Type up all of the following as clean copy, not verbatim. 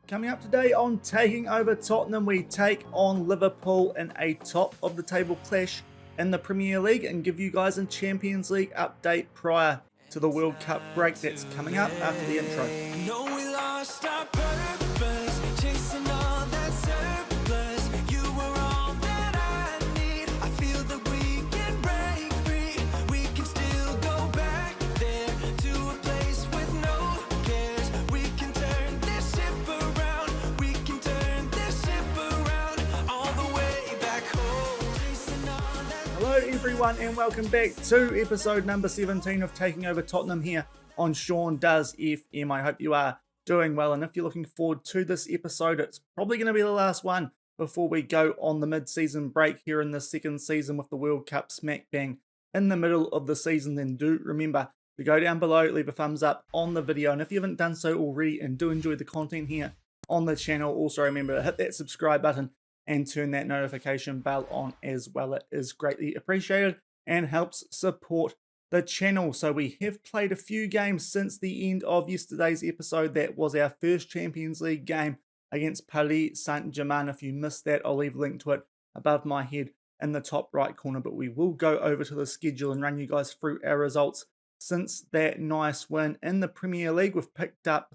Coming up today on Taking Over Tottenham, we take on Liverpool in a top-of-the-table clash in the Premier League and give you guys a Champions League update prior to the World Cup break. That's coming up after the intro. Hello everyone and welcome back to episode number 17 of Taking Over Tottenham here on Shaun Does FM. I hope you are doing well, and if you're looking forward to this episode, it's probably going to be the last one before we go on the mid-season break here in the second season with the World Cup smack bang in the middle of the season. Then do remember to go down below, leave a thumbs up on the video, and if you haven't done so already and do enjoy the content here on the channel, also remember to hit that subscribe button and turn that notification bell on as well. It is greatly appreciated and helps support the channel. So we have played a few games since the end of yesterday's episode. That was our first Champions League game against Paris Saint-Germain. If you missed that, I'll leave a link to it above my head in the top right corner. But we will go over to the schedule and run you guys through our results since that nice win in the Premier League. We've picked up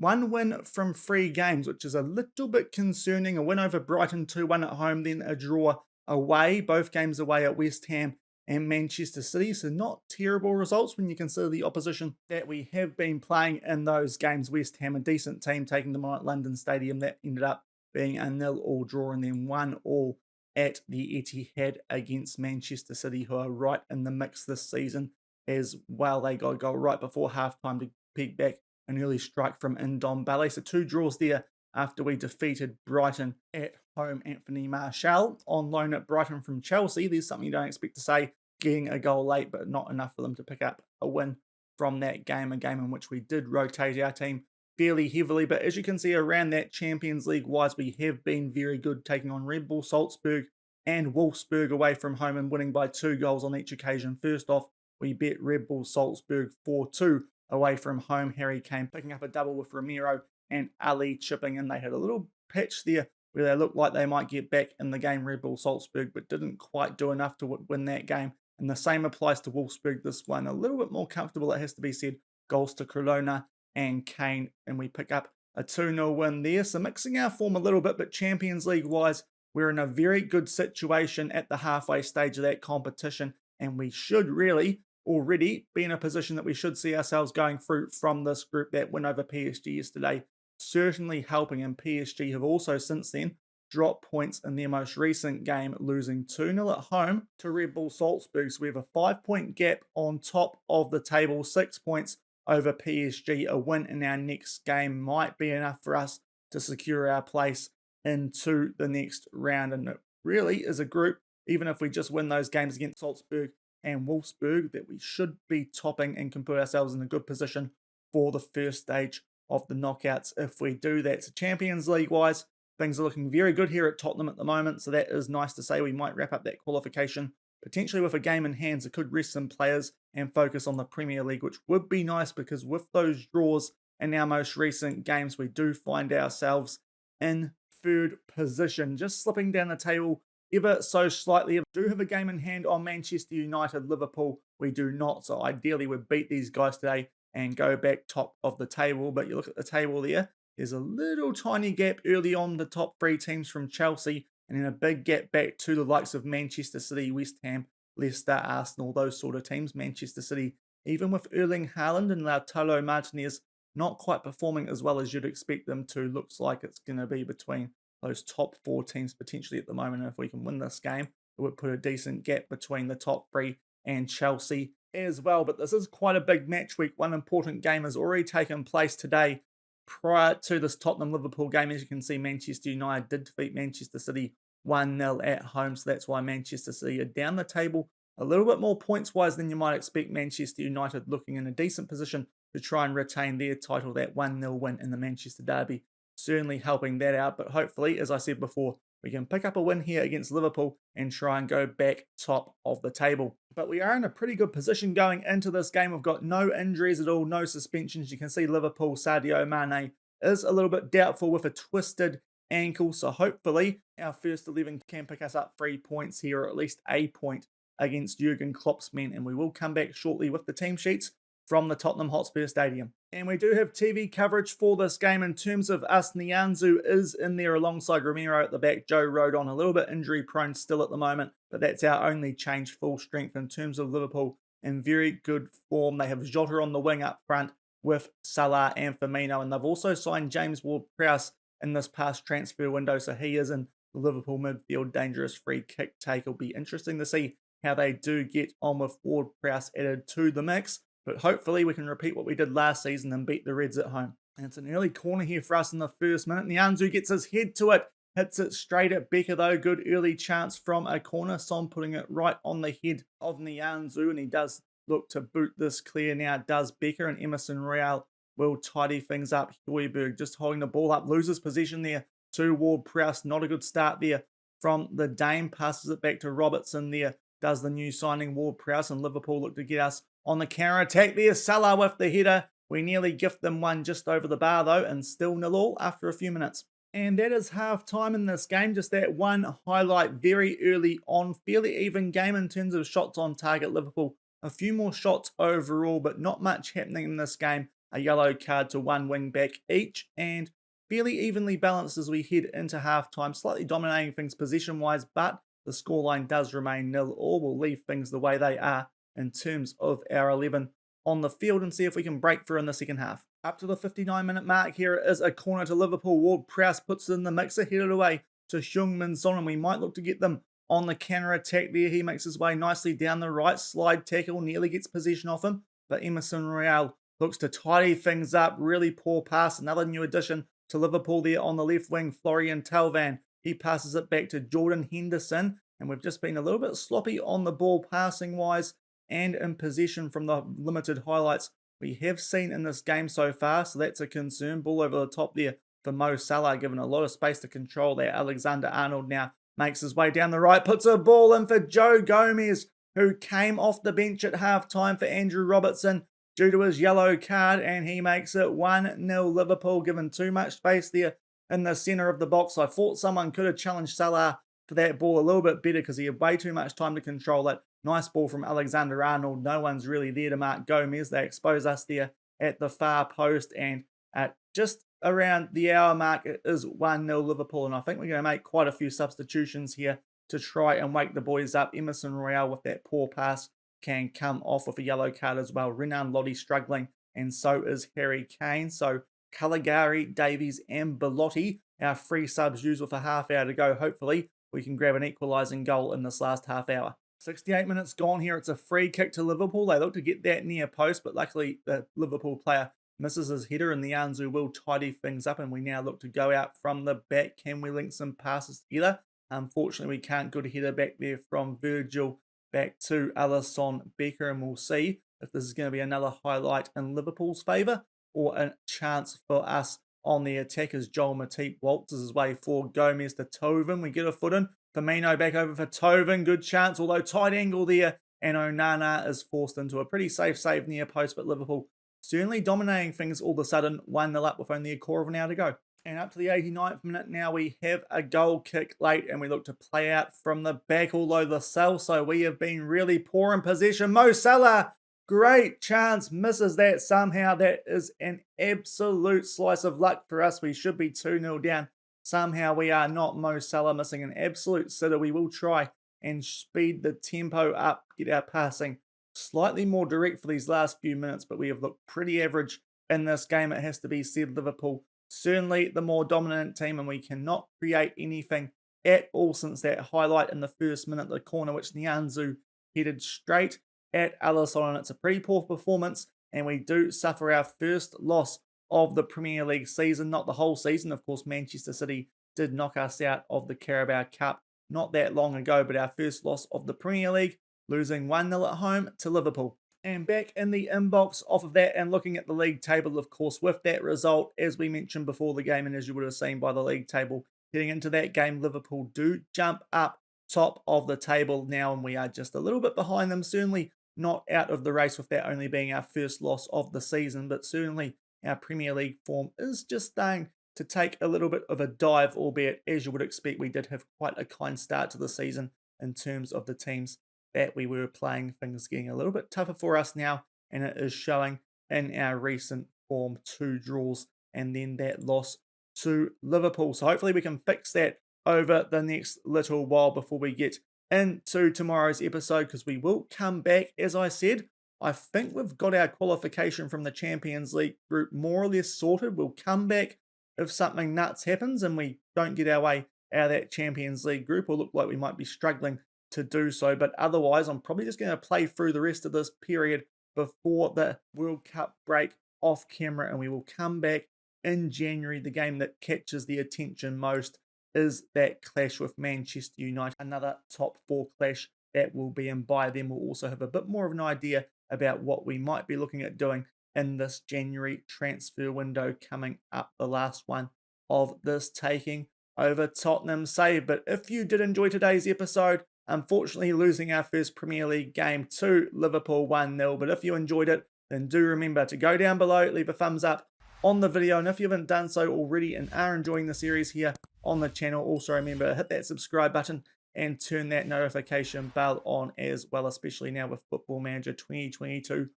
one win from 3 games, which is a little bit concerning. A win over Brighton 2-1 at home, then a draw away, both games away at West Ham and Manchester City. So not terrible results when you consider the opposition that we have been playing in those games. West Ham, a decent team, taking them on at London Stadium. That ended up being a 0-0 draw, and then 1-1 at the Etihad against Manchester City, who are right in the mix this season as well. They got a goal right before halftime to peg back an early strike from Ndombele. So 2 draws there after we defeated Brighton at home. Anthony Martial on loan at Brighton from Chelsea. There's something you don't expect to say, getting a goal late, but not enough for them to pick up a win from that game, a game in which we did rotate our team fairly heavily. But as you can see around that Champions League-wise, we have been very good, taking on Red Bull Salzburg and Wolfsburg away from home and winning by 2 goals on each occasion. First off, we bet Red Bull Salzburg 4-2 away from home. Harry Kane picking up a double with Romero and Ali chipping in. They had a little patch there where they looked like they might get back in the game, Red Bull Salzburg, but didn't quite do enough to win that game. And the same applies to Wolfsburg. This one a little bit more comfortable, it has to be said. Goals to Corona and Kane, and we pick up a 2-0 win there. So mixing our form a little bit, but Champions League-wise, we're in a very good situation at the halfway stage of that competition, and we should really already be in a position that we should see ourselves going through from this group. That win over PSG yesterday certainly helping, and PSG have also since then dropped points in their most recent game, losing 2-0 at home to Red Bull Salzburg. So we have a 5-point gap on top of the table, 6 points over PSG. A win in our next game might be enough for us to secure our place into the next round, and it really is a group, even if we just win those games against Salzburg and Wolfsburg, that we should be topping and can put ourselves in a good position for the first stage of the knockouts if we do that. So Champions League-wise, things are looking very good here at Tottenham at the moment, so that is nice to say. We might wrap up that qualification potentially with a game in hand, so could rest some players and focus on the Premier League, which would be nice, because with those draws in our most recent games, we do find ourselves in 3rd position, just slipping down the table ever so slightly. We do have a game in hand on Manchester United. Liverpool, we do not. So ideally, we beat these guys today and go back top of the table. But you look at the table there, there's a little tiny gap early on the top 3 teams from Chelsea, and then a big gap back to the likes of Manchester City, West Ham, Leicester, Arsenal, those sort of teams. Manchester City, even with Erling Haaland and Lautaro Martinez not quite performing as well as you'd expect them to, looks like it's going to be between those top 4 teams potentially at the moment. And if we can win this game, it would put a decent gap between the top 3 and Chelsea as well. But this is quite a big match week. One important game has already taken place today prior to this Tottenham-Liverpool game. As you can see, Manchester United did defeat Manchester City 1-0 at home. So that's why Manchester City are down the table a little bit more points-wise than you might expect. Manchester United looking in a decent position to try and retain their title. That 1-0 win in the Manchester derby certainly helping that out. But hopefully, as I said before, we can pick up a win here against Liverpool and try and go back top of the table. But we are in a pretty good position going into this game. We've got no injuries at all, no suspensions. You can see Liverpool, Sadio Mane, is a little bit doubtful with a twisted ankle. So hopefully our first 11 can pick us up 3 points here, or at least a point against Jurgen Klopp's men. And we will come back shortly with the team sheets from the Tottenham Hotspur Stadium. And we do have TV coverage for this game. In terms of us, Nianzou is in there alongside Romero at the back. Joe Rodon, a little bit injury prone still at the moment, but that's our only change. Full strength. In terms of Liverpool, in very good form. They have Jota on the wing up front with Salah and Firmino, and they've also signed James Ward-Prowse in this past transfer window, so he is in the Liverpool midfield. Dangerous free kick take. It'll be interesting to see how they do get on with Ward-Prowse added to the mix. But hopefully we can repeat what we did last season and beat the Reds at home. And it's an early corner here for us in the first minute. Nianzou gets his head to it. Hits it straight at Becker though. Good early chance from a corner. Son putting it right on the head of Nianzou. And he does look to boot this clear now. Does Becker, and Emerson Royale will tidy things up. Højbjerg just holding the ball up. Loses possession there to Ward-Prowse. Not a good start there from the Dane. Passes it back to Robertson there. Does the new signing Ward-Prowse, and Liverpool look to get us on the counter-attack there. Salah with the header. We nearly gift them one just over the bar though, and still 0-0 after a few minutes. And that is half time in this game. Just that one highlight very early on. Fairly even game in terms of shots on target. Liverpool a few more shots overall, but not much happening in this game. A yellow card to one wing back each, and fairly evenly balanced as we head into half time. Slightly dominating things possession-wise, but the scoreline does remain 0-0. We'll leave things the way they are in terms of our 11 on the field and see if we can break through in the second half. Up to the 59-minute mark, here is a corner to Liverpool. Ward-Prowse puts it in the mixer, headed away to Heung-min Son, and we might look to get them on the counter-attack there. He makes his way nicely down the right, slide tackle, nearly gets possession off him, but Emerson Royale looks to tidy things up. Really poor pass, another new addition to Liverpool there on the left wing, Florian Thauvin. He passes it back to Jordan Henderson, and we've just been a little bit sloppy on the ball passing-wise and in possession from the limited highlights we have seen in this game so far, so that's a concern. Ball over the top there for Mo Salah, given a lot of space to control there. Alexander-Arnold now makes his way down the right, puts a ball in for Joe Gomez, who came off the bench at half-time for Andrew Robertson due to his yellow card, and he makes it 1-0 Liverpool, given too much space there in the centre of the box. I thought someone could have challenged Salah for that ball a little bit better because he had way too much time to control it. Nice ball from Alexander-Arnold. No one's really there to mark Gomez. They expose us there at the far post, and at just around the hour mark, it is 1-0 Liverpool, and I think we're going to make quite a few substitutions here to try and wake the boys up. Emerson Royale with that poor pass can come off with a yellow card as well. Renan Lodi struggling, and so is Harry Kane. So Caligari, Davies and Belotti, our free subs used with a half hour to go. Hopefully we can grab an equalising goal in this last half hour. 68 minutes gone here. It's a free kick to Liverpool. They look to get that near post, but luckily the Liverpool player misses his header, and the Nianzou will tidy things up, and we now look to go out from the back. Can we link some passes together? Unfortunately, we can't. Good header back there from Virgil back to Alisson Becker, and we'll see if this is going to be another highlight in Liverpool's favour or a chance for us on the attack as Joel Matip waltzes his way for Gomez to Tovin. We get a foot in. Firmino back over for Tovin. Good chance, although tight angle there. And Onana is forced into a pretty safe save near post, but Liverpool certainly dominating things all of a sudden. 1-0 up with only a quarter of an hour to go. And up to the 89th minute now, we have a goal kick late, and we look to play out from the back, although the Celso, we have been really poor in possession. Mo Salah, great chance, misses that somehow. That is an absolute slice of luck for us. We should be 2-0 down. Somehow we are not. Mo Salah missing an absolute sitter. We will try and speed the tempo up, get our passing slightly more direct for these last few minutes, but we have looked pretty average in this game. It has to be said. Liverpool certainly the more dominant team, and we cannot create anything at all since that highlight in the first minute, the corner which Nianzou headed straight at Alisson. It's a pretty poor performance, and we do suffer our first loss of the Premier League season, not the whole season. Of course, Manchester City did knock us out of the Carabao Cup not that long ago, but our first loss of the Premier League, losing 1-0 at home to Liverpool. And back in the inbox off of that and looking at the league table, of course, with that result, as we mentioned before the game, and as you would have seen by the league table, heading into that game, Liverpool do jump up top of the table now, and we are just a little bit behind them. Certainly not out of the race with that only being our first loss of the season, but certainly our Premier League form is just starting to take a little bit of a dive, albeit as you would expect, we did have quite a kind start to the season in terms of the teams that we were playing. Things getting a little bit tougher for us now, and it is showing in our recent form, 2 draws and then that loss to Liverpool. So hopefully we can fix that over the next little while before we get into tomorrow's episode, because we will come back. As I said, I think we've got our qualification from the Champions League group more or less sorted. We'll come back if something nuts happens and we don't get our way out of that Champions League group, or look like we might be struggling to do so. But otherwise, I'm probably just going to play through the rest of this period before the World Cup break off camera, and we will come back in January. The game that catches the attention most is that clash with Manchester United, another top 4 clash that will be in. By then we'll also have a bit more of an idea about what we might be looking at doing in this January transfer window coming up, the last one of this Taking Over Tottenham save. But if you did enjoy today's episode, unfortunately losing our first Premier League game to Liverpool 1-0, but if you enjoyed it, then do remember to go down below, leave a thumbs up on the video, and if you haven't done so already and are enjoying the series here on the channel, also remember to hit that subscribe button and turn that notification bell on as well, especially now with Football Manager 2022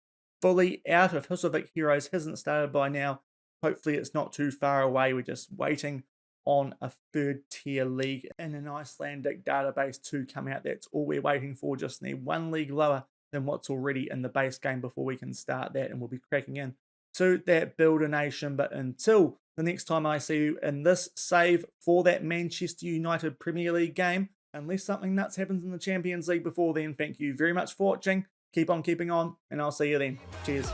fully out. If Hisovic Heroes hasn't started by now, hopefully it's not too far away. We're just waiting on a 3rd tier league in an Icelandic database to come out. That's all we're waiting for. Just need 1 league lower than what's already in the base game before we can start that, and we'll be cracking in to that Builder Nation. But until the next time I see you in this save for that Manchester United Premier League game, unless something nuts happens in the Champions League before then, thank you very much for watching. Keep on keeping on, and I'll see you then. Cheers.